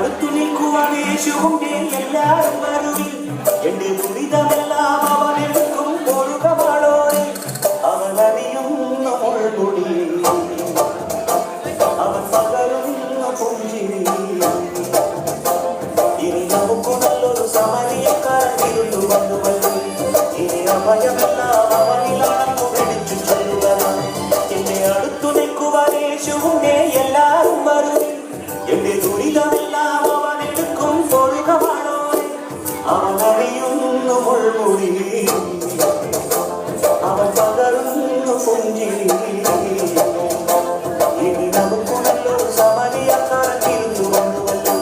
അടുത്തു നിൽക്കുവാൻ യേശുവിന്റെ എല്ലാവരും വരുവിൻ. എന്റെ ദുരിതമെല്ലാം അവനെടുക്കും ഒഴുകമാളോടെ. അവൻ അറിയുന്ന മുൾമുടി, അവൻ പകരുന്ന പുഞ്ചിരി. ഇനി നമുക്ക് നല്ലൊരു സമരിയക്കാരൻ ഇരുന്നു വന്നുവല്ലോ. ഇനി അഭയമെല്ലാം അവനിലാണെന്ന് വിളിച്ചു ചൊല്ലുക. എന്നെ അടുത്തു നിൽക്കുവാൻ യേശുവിന്റെ എല്ലാവരും വരുവിൻ. എന്റെ ദുരിതമെല്ലാം അവനെടുക്കും ഒഴുകമാളോടെ. അവൻ അറിയുന്ന മുൾമുടി, അവൻ പകരുന്ന പുഞ്ചിരി. ഇനി നമുക്ക് നല്ലൊരു സമരിയക്കാരൻ ഇരുന്നു വന്നുവല്ലോ.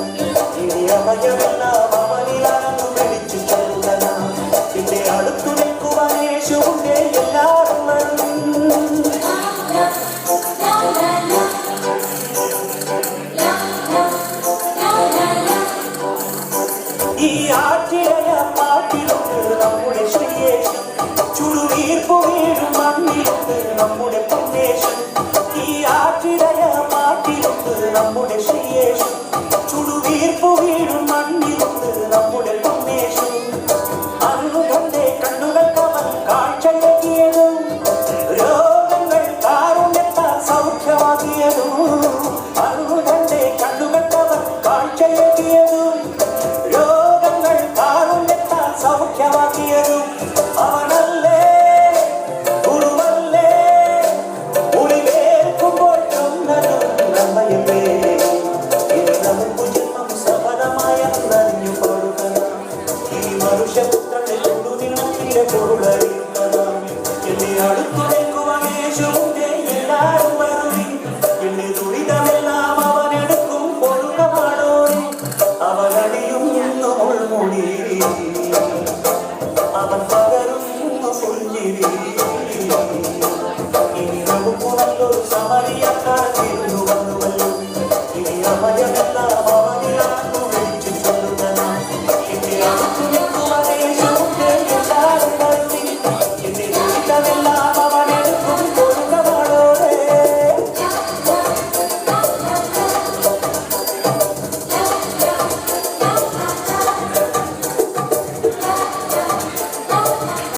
ഇനി അഭയമെല്ലാം അവനിലാണെന്ന് വിളിച്ചു ചൊല്ലുക. എന്റെ അടുത്തു നിൽക്കുവാൻ യേശുവിന്റെ എല്ലാവരും വരുവിൻ. ഈ ആറ്റിടയ പാട്ടിലുണ്ട് നമ്മുടെ ശ്രീയേശൻ. ചുടുവീർപ്പു വീഴും മണ്ണിലുണ്ട് നമ്മുടെ പൊന്നേശൻ. ഈ ആറ്റിടയ പാട്ടിലുണ്ട് നമ്മുടെ ശ്രീയേശൻ. ചുടുവീർപ്പു വീഴും മണ്ണിലുണ്ട് നമ്മുടെ പൊന്നേശൻ. അന്നു തന്റെ കണ്ണുകൾക്കവൻ കാഴ്ചയേകിയതും രോഗങ്ങൾ കാരുണ്യത്താൽ സൗഖ്യമാക്കിയതും. അന്നു തന്റെ കണ്ണുകൾക്കവൻ കാഴ്ചയേകിയതും രോഗങ്ങൾ കാരുണ്യത്താൽ സൗഖ്യമാക്കിയതും. അവനല്ലേ ഗുരുവല്ലേ, മുറിവേൽക്കുമ്പോൾ ചൊന്നതും നന്മയല്ലേ. ഇനി നമുക്ക് ജന്മം സഫലമായ നന്ദി കൊടുക്കണം. ഈ മനുഷ്യപുത്രന്റെ ചുടുനിണത്തിലെ പൊരുളറിയുന്നതാം. എന്നെ അടുത്തു നിൽക്കുവാൻ യേശുവിന്റെ എല്ലാവരും വരുവിൻ. എന്നെ ദുരിതമെല്ലാം അവനെടുക്കും ഒഴുകമാളോടെ. അവനടിയുന്ന മുൾമുടി, അവൻ പകരുന്ന പുഞ്ചിരി. ഇനി നമുക്ക് നല്ലൊരു സമരിയക്കാരൻ ഇരുന്നു വന്നുവല്ലോ. ഇനി അഭയം